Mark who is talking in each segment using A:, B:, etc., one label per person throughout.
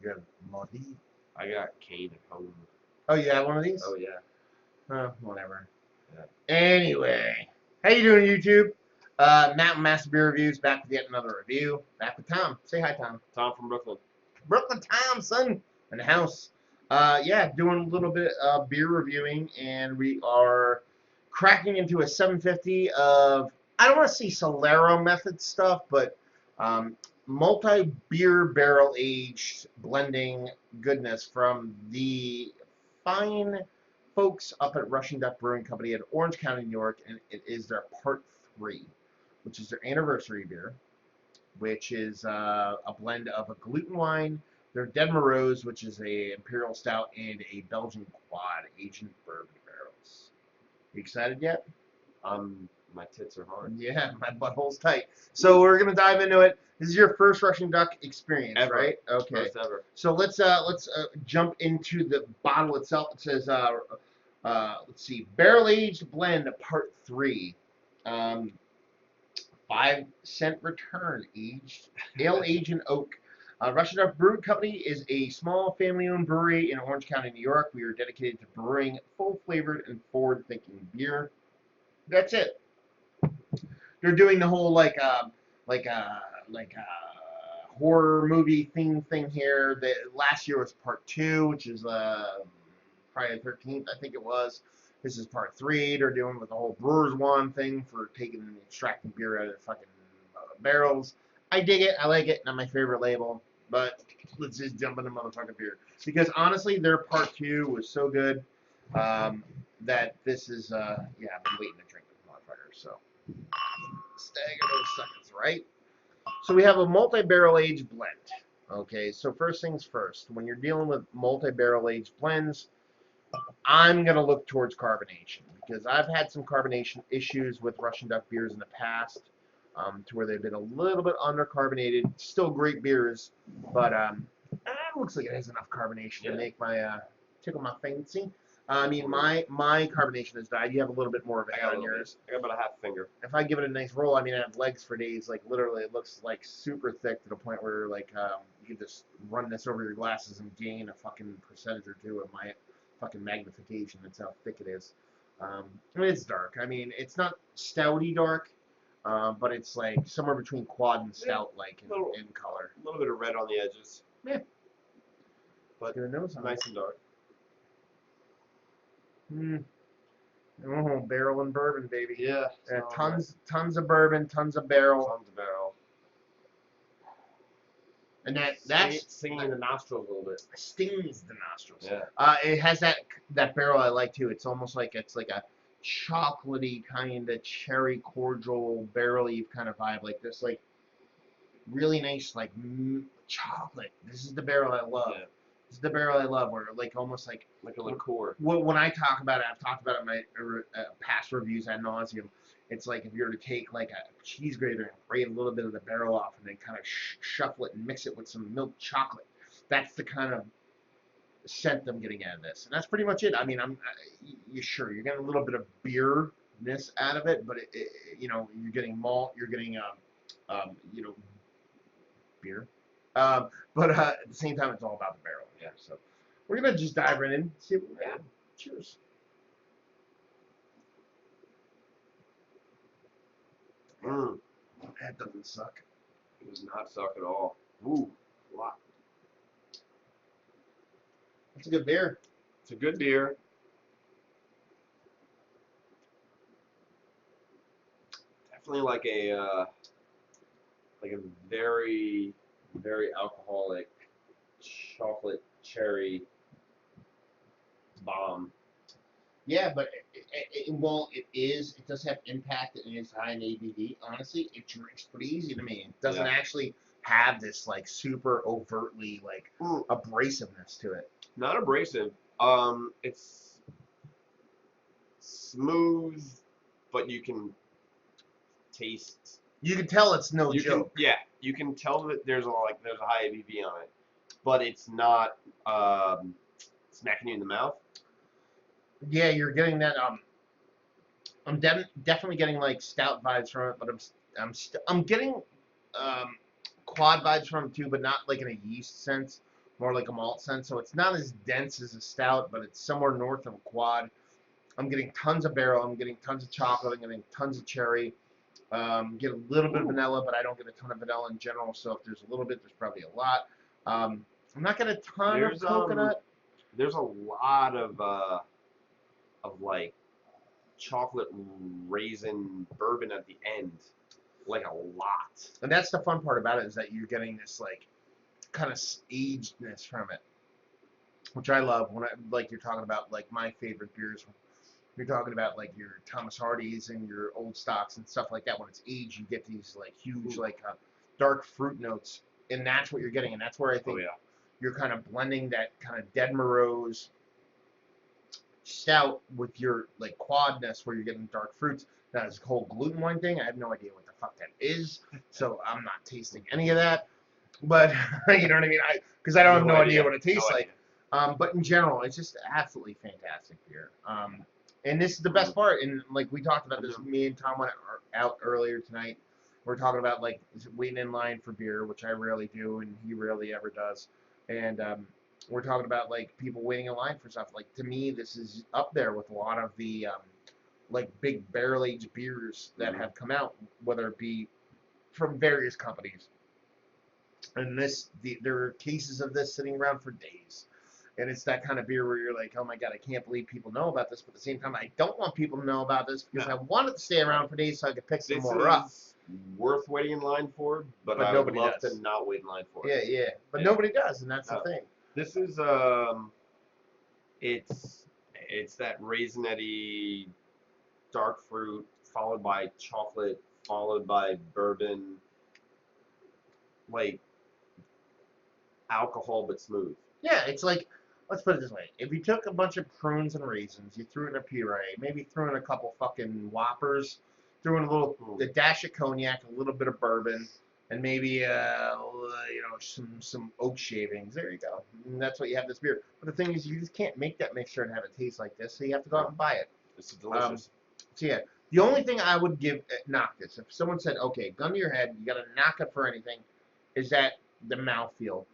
A: You have Modi.
B: I got Kane at home.
A: Oh, you have one of these?
B: Oh yeah.
A: Whatever.
B: Yeah.
A: Anyway, how you doing, YouTube? Matt Master Beer Reviews back with yet another review. Back with Tom. Say hi, Tom.
B: Tom from Brooklyn.
A: Brooklyn Tom, son, in the house. Yeah, doing a little bit of beer reviewing, and we are cracking into a 750 of, I don't want to say Solero method stuff, but multi-beer barrel aged blending goodness from the fine folks up at Russian Duck Brewing Company in Orange County, New York, and it is their part 3, which is their anniversary beer, which is a blend of a Glutenwine, their Dead Moroz, which is a Imperial Stout, and a Belgian Quad Aged Bourbon barrels. You excited yet?
B: My tits are hard.
A: Yeah, my butthole's tight. So we're gonna dive into it. This is your first Russian Duck experience,
B: Ever.
A: right? Okay.
B: First ever.
A: So let's jump into the bottle itself. It says let's see, barrel aged blend part 3. 5-cent return aged ale aged in oak. Russian Duck Brewing Company is a small family-owned brewery in Orange County, New York. We are dedicated to brewing full-flavored and forward-thinking beer. That's it. They're doing the whole horror movie thing here. The last year was part 2, which is Friday the 13th, I think it was. This is part 3. They're doing with the whole Brewers One thing for taking and extracting beer out of the fucking barrels. I dig it. I like it. Not my favorite label, but let's just jump into motherfucking beer. Because honestly, their part 2 was so good that this is, yeah, I've been waiting to drink this motherfucker. So, stagger those seconds, right? So we have a multi-barrel aged blend. Okay, so first things first. When you're dealing with multi-barrel aged blends, I'm going to look towards carbonation because I've had some carbonation issues with Russian Duck beers in the past to where they've been a little bit undercarbonated. Still great beers, but it looks like it has enough carbonation to make my tickle my fancy. I mean, my carbonation has died. You have a little bit more of it on yours.
B: I got about a half finger.
A: If I give it a nice roll, I mean, I have legs for days. Like, literally, it looks, like, super thick to the point where, like, you could just run this over your glasses and gain a fucking percentage or 2 of my fucking magnification. That's how thick it is. I mean, it's dark. I mean, it's not stouty dark, but it's, like, somewhere between quad and stout, like, in color.
B: A little bit of red on the edges.
A: Yeah.
B: But nice and dark.
A: Oh, barrel and bourbon, baby.
B: Yeah.
A: Tons of bourbon, tons of barrel.
B: Tons of barrel.
A: And that's
B: stinging the nostrils a little bit.
A: Stings the nostrils.
B: Yeah.
A: It has that barrel I like too. It's almost like it's like a chocolatey kind of cherry cordial barrel-y kind of vibe. Like this, like really nice, like chocolate. This is the barrel I love. Yeah. This is the barrel I love, where like almost like
B: a liqueur.
A: When I talk about it, I've talked about it in my past reviews ad nauseum. It's like if you were to take like a cheese grater and grate a little bit of the barrel off and then kind of shuffle it and mix it with some milk chocolate. That's the kind of scent I'm getting out of this. And that's pretty much it. I mean, you're getting a little bit of beerness out of it, but you know, you're getting malt, you're getting you know, beer. But at the same time, it's all about the barrel. Yeah. So we're gonna just dive right in. See what we got. Cheers. That doesn't suck.
B: It does not suck at all. Ooh, wow.
A: It's a good beer.
B: It's a good beer. Definitely like a very, very alcoholic chocolate cherry bomb.
A: Yeah, but it does have impact and it's high in ABV. Honestly, it drinks pretty easy to me. It doesn't actually have this like super overtly like abrasiveness to it.
B: Not abrasive. It's smooth, but you can taste.
A: You can tell it's no joke.
B: You can tell that there's a high ABV on it, but it's not smacking you in the mouth.
A: Yeah, you're getting that. I'm definitely getting like stout vibes from it, but I'm getting quad vibes from it too, but not like in a yeast sense. more like a malt sense. So it's not as dense as a stout, but it's somewhere north of a quad. I'm getting tons of barrel. I'm getting tons of chocolate. I'm getting tons of cherry. Get a little bit of vanilla, but I don't get a ton of vanilla in general. So if there's a little bit, there's probably a lot. I'm not getting a ton of coconut.
B: There's a lot of like chocolate raisin bourbon at the end, like a lot.
A: And that's the fun part about it, is that you're getting this like kind of agedness from it, which I love. When I like, you're talking about like my favorite beers. You're talking about like your Thomas Hardy's and your old stocks and stuff like that. When it's aged, you get these like huge like dark fruit notes, and that's what you're getting. And that's where I think you're kind of blending that kind of dead Moroz stout with your like quadness, where you're getting dark fruits. Now this whole Glutenwine thing, I have no idea what the fuck that is, so I'm not tasting any of that. But you know what I mean? Because I don't have no idea what it tastes like. But in general, it's just absolutely fantastic beer. And this is the best part. And like we talked about this, me and Tom went out earlier tonight. We're talking about like waiting in line for beer, which I rarely do, and he rarely ever does. And we're talking about like people waiting in line for stuff. Like to me, this is up there with a lot of the like big barrel aged beers that have come out, whether it be from various companies. And there are cases of this sitting around for days. And it's that kind of beer where you're like, oh my God, I can't believe people know about this. But at the same time, I don't want people to know about this because I want it to stay around for days so I can pick some more up.
B: Worth waiting in line for, but I would love to not wait in line for it.
A: Yeah. But nobody does, and that's the thing.
B: This is it's that raisinetty dark fruit followed by chocolate followed by bourbon, like alcohol but smooth.
A: Yeah, it's like, let's put it this way. If you took a bunch of prunes and raisins, you threw it in a puree, maybe threw in a couple fucking whoppers, threw in a dash of cognac, a little bit of bourbon, and maybe some oak shavings. There you go. And that's what you have this beer. But the thing is, you just can't make that mixture and have it taste like this, so you have to go out and buy it.
B: This is delicious.
A: So yeah, the only thing I would knock this, if someone said, okay, gun to your head, you got to knock it for anything, is that the mouthfeel.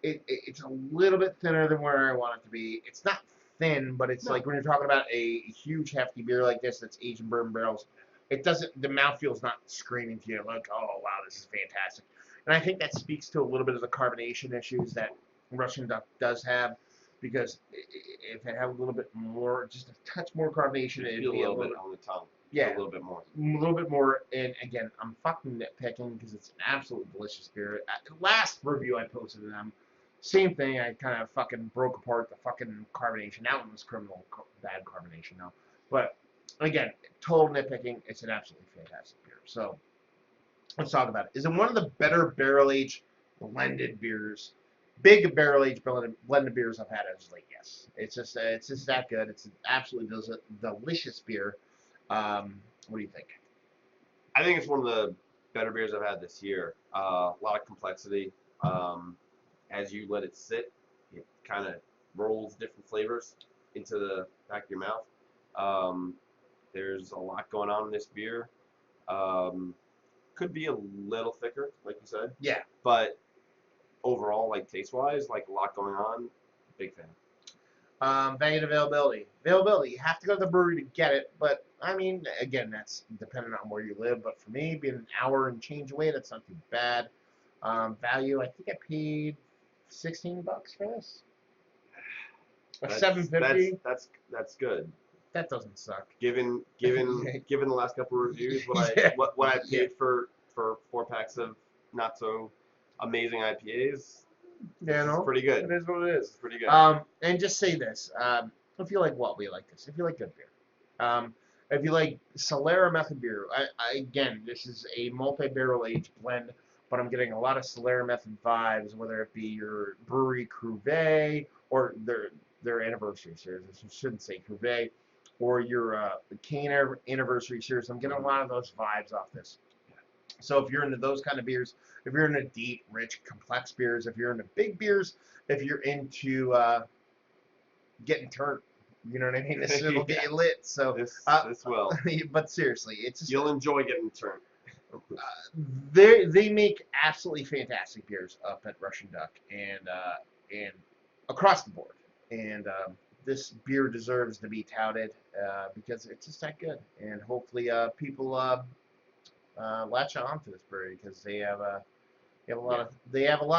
A: It's a little bit thinner than where I want it to be. It's not thin, but it's like when you're talking about a huge hefty beer like this that's aged in bourbon barrels, the mouthfeel's not screaming to you like, oh wow, this is fantastic. And I think that speaks to a little bit of the carbonation issues that Russian Duck does have, because if it had a little bit more, just a touch more carbonation, it'd be a little bit
B: on the tongue.
A: Yeah,
B: a little bit more.
A: A little bit more. And again, I'm fucking nitpicking because it's an absolutely delicious beer. Last review I posted to them, same thing. I kind of fucking broke apart the fucking carbonation. That one was criminal bad carbonation now. But again, total nitpicking. It's an absolutely fantastic beer. So let's talk about it. Is it one of the better barrel-aged blended beers? Big barrel-aged blended beers I've had. I was like, yes. It's just that good. It's an absolutely delicious beer. What do you think?
B: I think it's one of the better beers I've had this year. A lot of complexity. As you let it sit, it kind of rolls different flavors into the back of your mouth. There's a lot going on in this beer. Could be a little thicker, like you said.
A: Yeah.
B: But overall, like taste-wise, like a lot going on. Big fan.
A: Value and availability. Availability, you have to go to the brewery to get it, but I mean, again, that's dependent on where you live. But for me, being an hour and change away, that's not too bad. Value, I think I paid $16 for this. $7.50.
B: That's good.
A: That doesn't suck.
B: Given the last couple of reviews, what I paid for 4 packs of not so amazing IPAs.
A: Yeah, no,
B: pretty good.
A: It is what it is.
B: It's pretty good.
A: And just say this: if you like what we like this, if you like good beer, if you like Solera Method beer, again, this is a multi-barrel aged blend, but I'm getting a lot of Solera Method vibes, whether it be your brewery cuvee or their anniversary series. I shouldn't say cuvee, or your cane anniversary series. I'm getting a lot of those vibes off this. So if you're into those kind of beers, if you're into deep, rich, complex beers, if you're into big beers, if you're into getting turned, you know what I mean? This will get you lit. So
B: this will.
A: But seriously, it's just,
B: you'll enjoy getting turned.
A: They make absolutely fantastic beers up at Russian Duck, and and across the board. And this beer deserves to be touted because it's just that good. And hopefully, people latch on to this brewery because they have a lot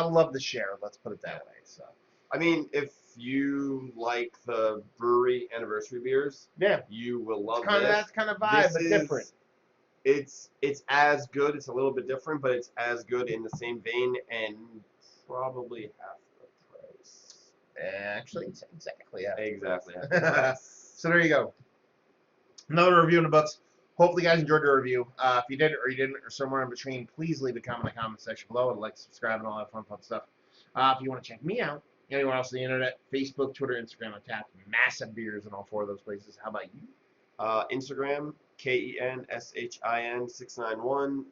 A: of love to share. Let's put it that way. So.
B: I mean, if you like the brewery anniversary beers,
A: Yeah,
B: you will love
A: it's kind
B: this.
A: of that kind of vibe, but different.
B: It's as good. It's a little bit different, but it's as good in the same vein and probably half the price.
A: Actually, it's exactly half.
B: Exactly half the price.
A: So there you go. Another review in the books. Hopefully, you guys enjoyed the review. If you did or you didn't, or somewhere in between, please leave a comment in the comment section below and like, subscribe, and all that fun stuff. If you want to check me out, anywhere else on the internet, Facebook, Twitter, Instagram, on tap. Massive beers in all 4 of those places. How about you?
B: Instagram, KENSHIN 691.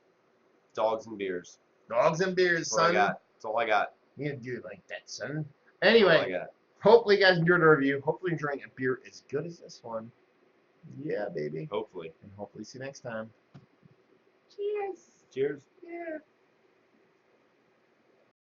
B: Dogs and beers.
A: Dogs and beers,
B: That's all I
A: son.
B: got. That's all I got.
A: You do it like that, son.
B: That's all I
A: Anyway,
B: got.
A: hopefully you guys enjoyed the review. Hopefully you're enjoying a beer as good as this one. Yeah, baby.
B: Hopefully.
A: And hopefully see you next time.
B: Cheers. Cheers.
A: Yeah.